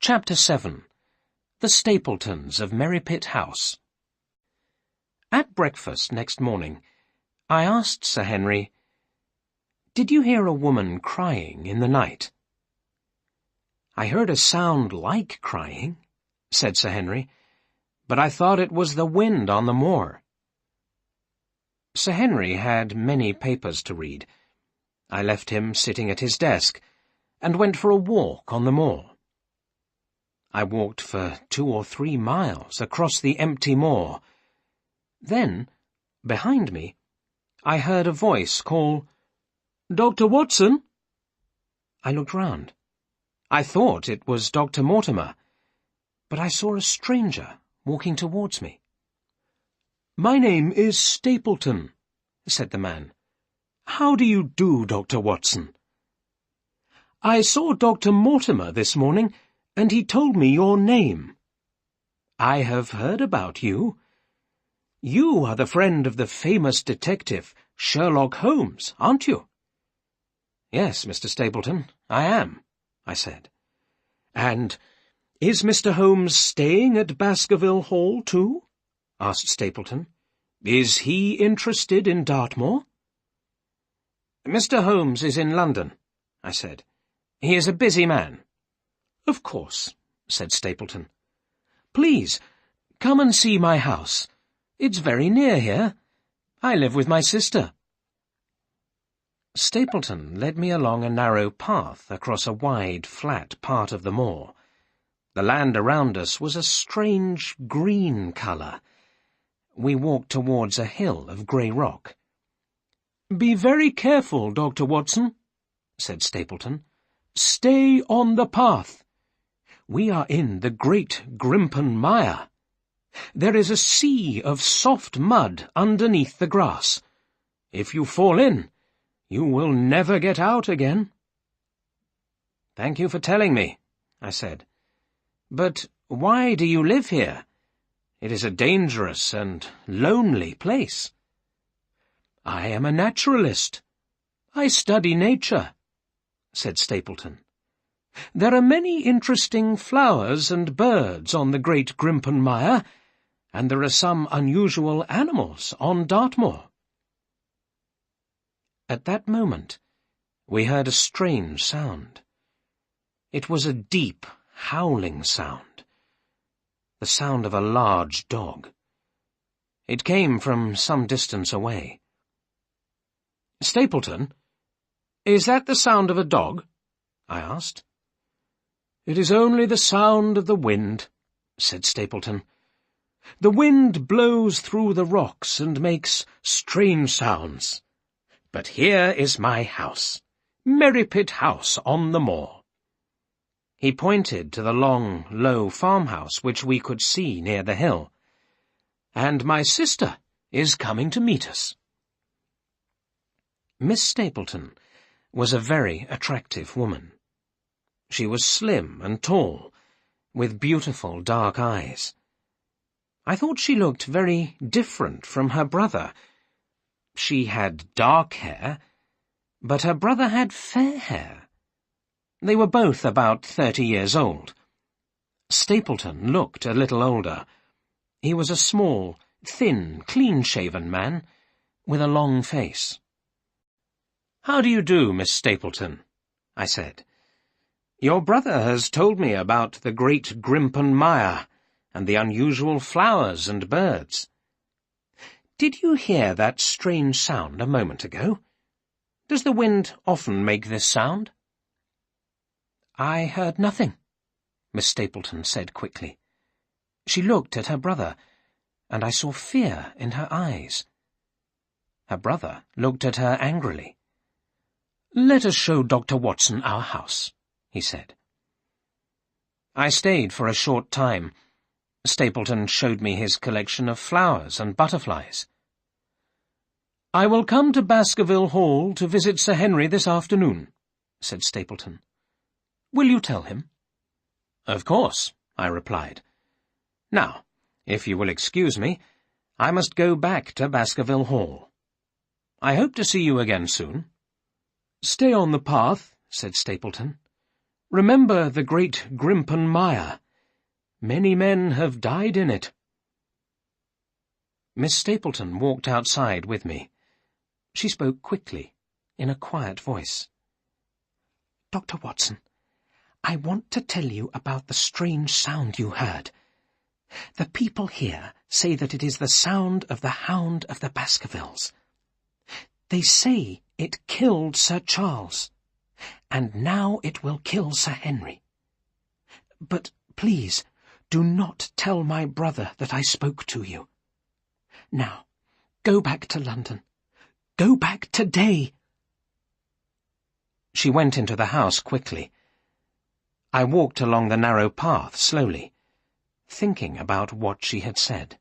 Chapter 7. The Stapletons of Merripit House. At breakfast next morning, I asked Sir Henry, "Did you hear a woman crying in the night?" "I heard a sound like crying," said Sir Henry, "but I thought it was the wind on the moor." Sir Henry had many papers to read. I left him sitting at his desk, and went for a walk on the moor. I walked for 2 or 3 miles across the empty moor. Then, behind me, I heard a voice call, "Dr. Watson!" I looked round. I thought it was Dr. Mortimer, but I saw a stranger walking towards me. "My name is Stapleton," said the man. "How do you do, Dr. Watson? I saw Dr. Mortimer this morning, and he told me your name. I have heard about you. You are the friend of the famous detective, Sherlock Holmes, aren't you?" "Yes, Mr. Stapleton, I am," I said. "And is Mr. Holmes staying at Baskerville Hall, too?" asked Stapleton. "Is he interested in Dartmoor?" "Mr. Holmes is in London," I said. "He is a busy man." "Of course," said Stapleton. "Please, come and see my house. It's very near here. I live with my sister." Stapleton led me along a narrow path across a wide, flat part of the moor. The land around us was a strange green colour. We walked towards a hill of grey rock. "Be very careful, Dr. Watson," said Stapleton. "Stay on the path. We are in the Great Grimpen Mire. There is a sea of soft mud underneath the grass. If you fall in, you will never get out again." "Thank you for telling me," I said. "But why do you live here? It is a dangerous and lonely place." "I am a naturalist. I study nature," said Stapleton. "There are many interesting flowers and birds on the Great Grimpen Mire, and there are some unusual animals on Dartmoor." At that moment, we heard a strange sound. It was a deep, howling sound, the sound of a large dog. It came from some distance away. "Stapleton, is that the sound of a dog?" I asked. "It is only the sound of the wind," said Stapleton. "The wind blows through the rocks and makes strange sounds. But here is my house, Merripit House on the moor." He pointed to the long, low farmhouse which we could see near the hill. "And my sister is coming to meet us." Miss Stapleton was a very attractive woman. She was slim and tall, with beautiful dark eyes. I thought she looked very different from her brother. She had dark hair, but her brother had fair hair. They were both about 30 years old. Stapleton looked a little older. He was a small, thin, clean-shaven man, with a long face. "How do you do, Miss Stapleton?" I said. "Your brother has told me about the Great Grimpen Mire and the unusual flowers and birds. Did you hear that strange sound a moment ago? Does the wind often make this sound?" "I heard nothing," Miss Stapleton said quickly. She looked at her brother, and I saw fear in her eyes. Her brother looked at her angrily. "Let us show Dr. Watson our house," he said. I stayed for a short time. Stapleton showed me his collection of flowers and butterflies. "I will come to Baskerville Hall to visit Sir Henry this afternoon," said Stapleton. "Will you tell him?" "Of course," I replied. "Now, if you will excuse me, I must go back to Baskerville Hall. I hope to see you again soon." "Stay on the path," said Stapleton. Remember the great Grimpen Mire. Many men have died in it." Miss Stapleton walked outside with me. She spoke quickly, in a quiet voice. "Dr. Watson, I want to tell you about the strange sound you heard. The people here say that it is the sound of the Hound of the Baskervilles. They say it killed Sir Charles, and now it will kill Sir Henry. But please, do not tell my brother that I spoke to you. Now, go back to London. Go back today." She went into the house quickly. I walked along the narrow path slowly, thinking about what she had said.